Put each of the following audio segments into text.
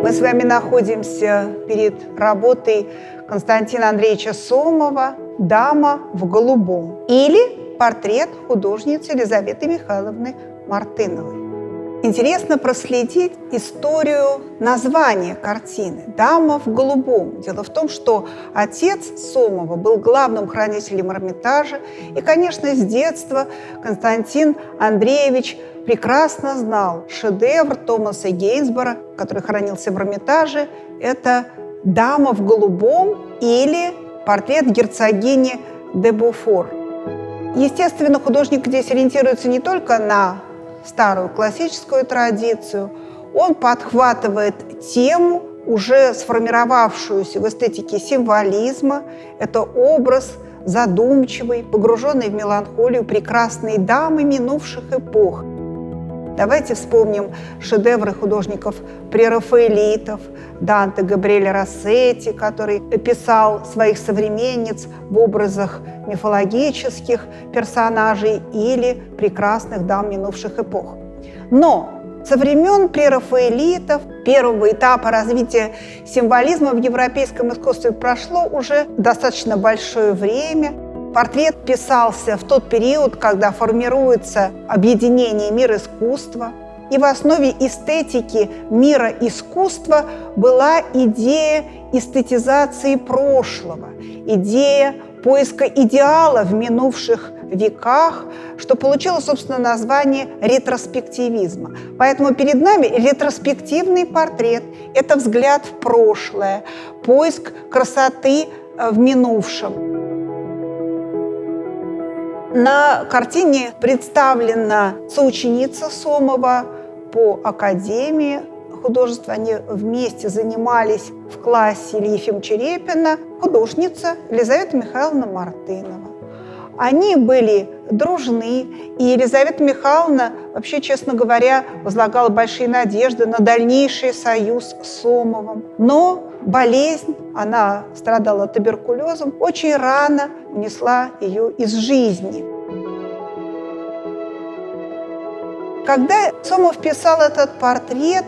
Мы с вами находимся перед работой Константина Андреевича Сомова «Дама в голубом» или портрет художницы Елизаветы Михайловны Мартыновой. Интересно проследить историю названия картины «Дама в голубом». Дело в том, что отец Сомова был главным хранителем Эрмитажа, и, конечно, с детства Константин Андреевич прекрасно знал шедевр Томаса Гейнсбора, который хранился в Эрмитаже. Это «Дама в голубом» или портрет герцогини де Буфор. Естественно, художник здесь ориентируется не только на старую классическую традицию, он подхватывает тему, уже сформировавшуюся в эстетике символизма. Это образ задумчивый, погруженный в меланхолию прекрасной дамы минувших эпох. Давайте вспомним шедевры художников-прерафаэлитов, Данте Габриэля Россетти, который описал своих современниц в образах мифологических персонажей или прекрасных дам минувших эпох. Но со времен прерафаэлитов, первого этапа развития символизма в европейском искусстве прошло уже достаточно большое время. Портрет писался в тот период, когда формируется объединение мир-искусства. И в основе эстетики мира искусства была идея эстетизации прошлого, идея поиска идеала в минувших веках, что получило, собственно, название ретроспективизма. Поэтому перед нами ретроспективный портрет – это взгляд в прошлое, поиск красоты в минувшем. На картине представлена соученица Сомова по Академии художеств. Они вместе занимались в классе Ильи Ефимовича Репина, художница Елизавета Михайловна Мартынова. Они были дружны, и Елизавета Михайловна, вообще, честно говоря, возлагала большие надежды на дальнейший союз с Сомовым. Но болезнь, она страдала туберкулезом, очень рано унесла ее из жизни. Когда Сомов писал этот портрет,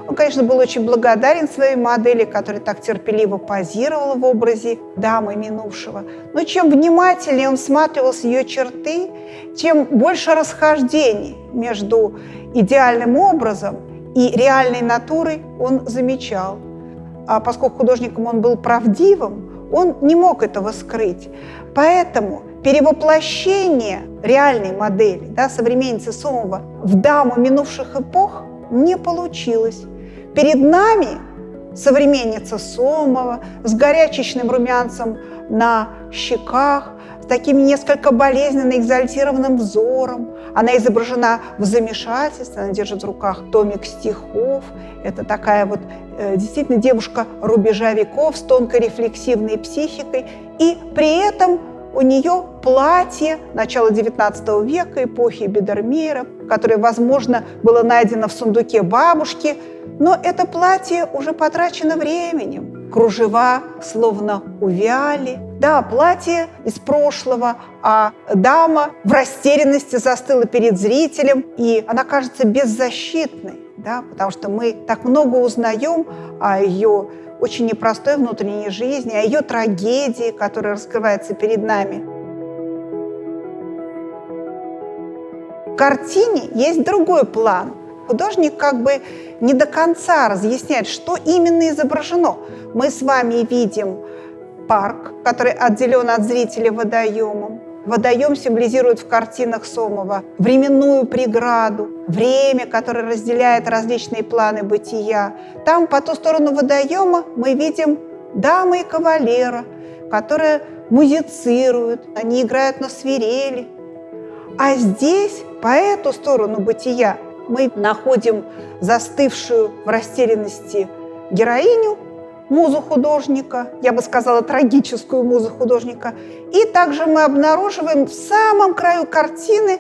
он, конечно, был очень благодарен своей модели, которая так терпеливо позировала в образе дамы минувшего. Но чем внимательнее он всматривался в ее черты, тем больше расхождений между идеальным образом и реальной натурой он замечал. А поскольку художником он был правдивым, он не мог этого скрыть. Поэтому перевоплощение реальной модели, современницы Сомова, в даму минувших эпох не получилось. Перед нами современница Сомова с горячечным румянцем на щеках, с таким несколько болезненно экзальтированным взором. Она изображена в замешательстве, она держит в руках томик стихов. Это такая вот действительно девушка рубежа веков с тонкой рефлексивной психикой. И при этом у нее платье начала XIX века, эпохи Бидермейера, которое, возможно, было найдено в сундуке бабушки, но это платье уже потрачено временем. Кружева словно увяли. Да, платье из прошлого, а дама в растерянности застыла перед зрителем, и она кажется беззащитной, потому что мы так много узнаем о ее очень непростой внутренней жизни, о ее трагедии, которая раскрывается перед нами. В картине есть другой план. Художник как бы не до конца разъясняет, что именно изображено. Мы с вами видим парк, который отделен от зрителя водоемом. Водоем символизирует в картинах Сомова временную преграду, время, которое разделяет различные планы бытия. Там, по ту сторону водоема, мы видим даму и кавалера, которые музицируют, они играют на свирели. А здесь, по эту сторону бытия, мы находим застывшую в растерянности героиню, музу художника, я бы сказала, трагическую музу художника. И также мы обнаруживаем в самом краю картины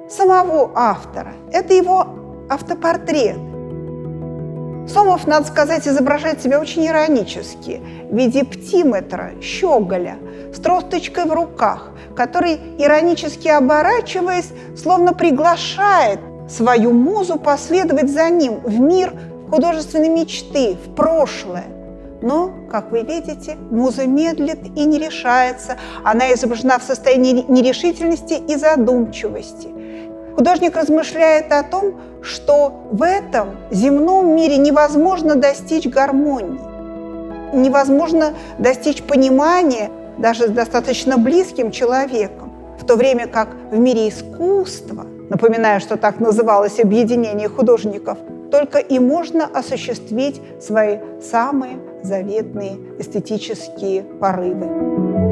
самого автора. Это его автопортрет. Сомов, надо сказать, изображает себя очень иронически, в виде птиметра, щеголя, с тросточкой в руках, который, иронически оборачиваясь, словно приглашает свою музу последовать за ним в мир, в художественной мечты в прошлое. Но, как вы видите, муза медлит и не решается. Она изображена в состоянии нерешительности и задумчивости. Художник размышляет о том, что в этом земном мире невозможно достичь гармонии, невозможно достичь понимания даже с достаточно близким человеком, в то время как в мире искусства, напоминаю, что так называлось объединение художников, только и можно осуществить свои самые заветные эстетические порывы.